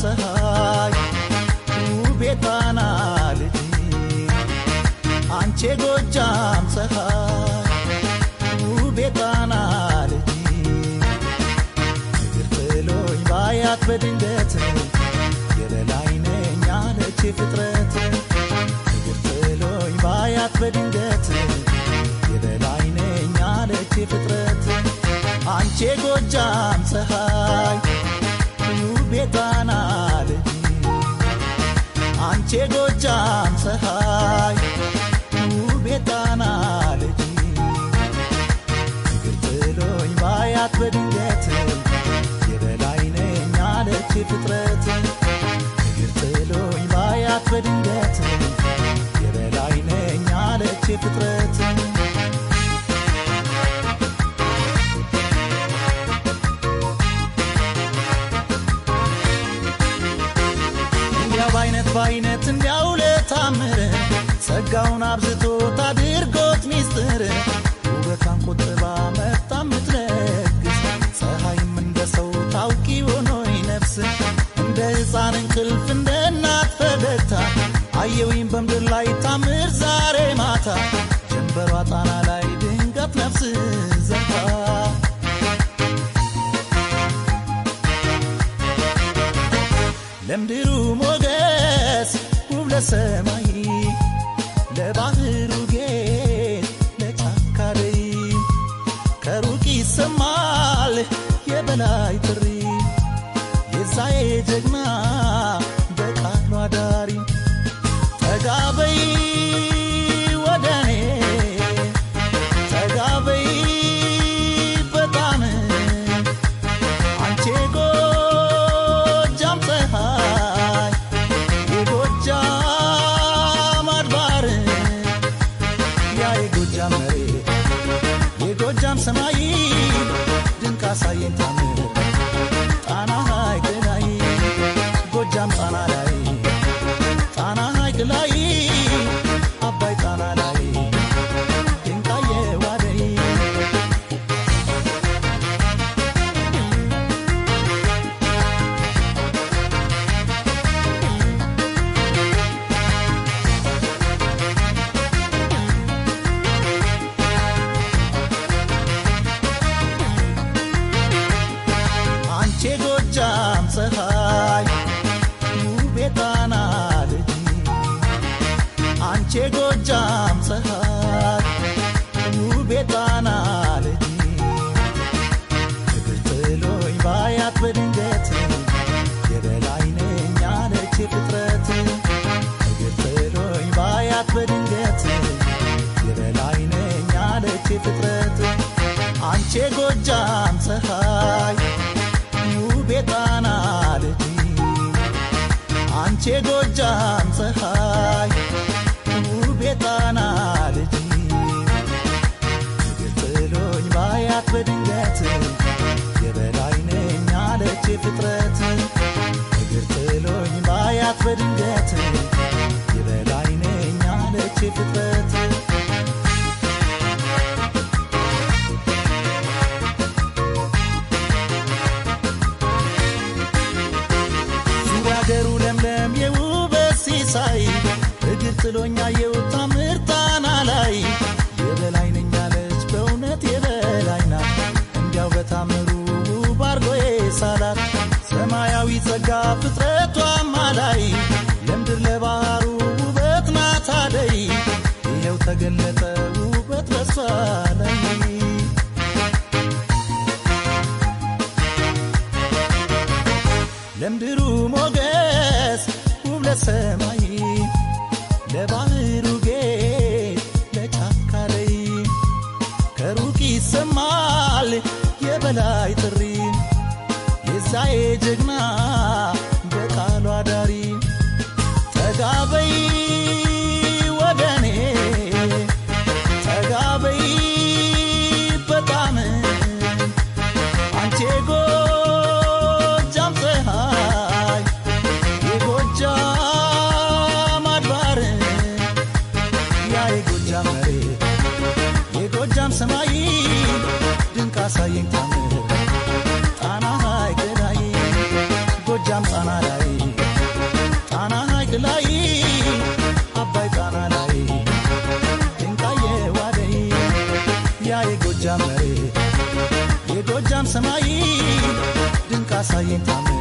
ፀሐይ ውቤ ጣና ልጅ አንቺ ጎጃም ፀሐይ ውቤ ጣና ልጅ እግር ጥሎኝ ባያት በድንገት የበላይ ነኝ አለች ፍጥረት እግር ጥሎኝ ባያት በድንገት የበላይ ነኝ አለች ፍጥረት አንቺ ጎጃም ፀሐይ ውቤ ጣና ልጅ አንቺ ጎጃም ፀሐይ ውቤ ጣና ልጅ እግር ጥሎኝ ባያት በድንገት የበላይ ነኝ አለች ፍጥረት እግር ጥሎኝ ባያት በድንገት የበላይ ነኝ አለች ፍጥረት ባይነት እንዲያው ለታምር ጸጋውን አብዝቶ ታድርጎት ሚስጥር ውበቷን ቆጥባ መጣ ምትለግስ ፀሐይም እንደሰው ታውቂ ሆኖይ ነፍስ እንደ ሕፃን እንቅልፍ እንደ እናት ፈገግታ አየውኝ በምድር ላይ ታምር ዛሬ ማታ ጀንበሯ ጣና ላይ ድንገት ነፍስ ዘርታ ለምድሩ ሞገስ ውብ ለሰማይ ለባህሩ ጌጥ ለጫካ ደይ ከሩቅ ይሰማል የበላይ ጥሪ የዛዬ ጀግና በቃሉ አዳሪ ጠጋበይ ወደኔ ጠጋበይ በጣም አንቺ ጎጃም ፀሐይ የጎጃም አድባር ያ የጎጃም መሬት የጎጃም ሰማይ ድንቅ አሳየኝ ታምር ጣና ሐይቅ ላይ ጎጃም ጣና ላይ ጣና ሐይቅ ላይ አባይ ጣና ላይ ድንቃዬ ዋደይ አንቺ ጎጃም ፀሐይ ውቤ ጣና ልጅ አንቺ ጎጃም ፀሐይ ውቤ ጣና ልጅ እግር ጥሎኝ ባያት በድንገት የበላይ ነኝ አለች ፍጥረት እግር ጥሎኝ ባያት በድንገት የበላይ ነኝ አለች ፍጥረት አንቺ ጎጃም ፀሐይ ውቤ ጣና ልጅ አንቺ ጎጃም ፀሐይ ውቤ ጣና ልጅ እግር ጥሎኝ ባያት በድንገት የበላይ ነኝ አለች ፍጥረት እግር ጥሎኝ ባያት በድንገት የበላይ ነኝ አለች ፍጥረት ዙሪያገሩ ለምለም የውበት ሲሳይ እግር ጥሎኝ አየው ታምር ጣና ላይ የበላይ ነኝ አለች በእውነት የበላይ ናት እንዲያው በታምሩ ውብ አርጎ የሳላት ሰማያዊ ጸጋ ፍጥረቷማ ላይ ለምድር ለባህሩ ውበት ናት አደይ ይኸው ተገለጠ ውበት በሷ ላይ ለምድሩ ሞገስ ውብ ለሰማይ ለባህሩ ጌጥ ለጫካ ላይ ከሩቅ ይሰማል የበላይ ጥሪ የዛዬ ጀግና በቃሉ አዳሪ ጠጋበይ ወደኔ ጠጋበይ በጣም አንቺ ጎጃም ፀሐይ የጎጃም አድባር ያ የጎጃም መሬት የጎጃም ሰማይ ድንቅ አሳየኝ ታምር ጣና ሐይቅ ላይ ጣና ሐይቅ ላይ አባይ ጣና ላይ ድንቃዬ ዋደይ ያ የጎጃም መሬት የጎጃም ሰማይ ድንቅ አሳየኝ ታምር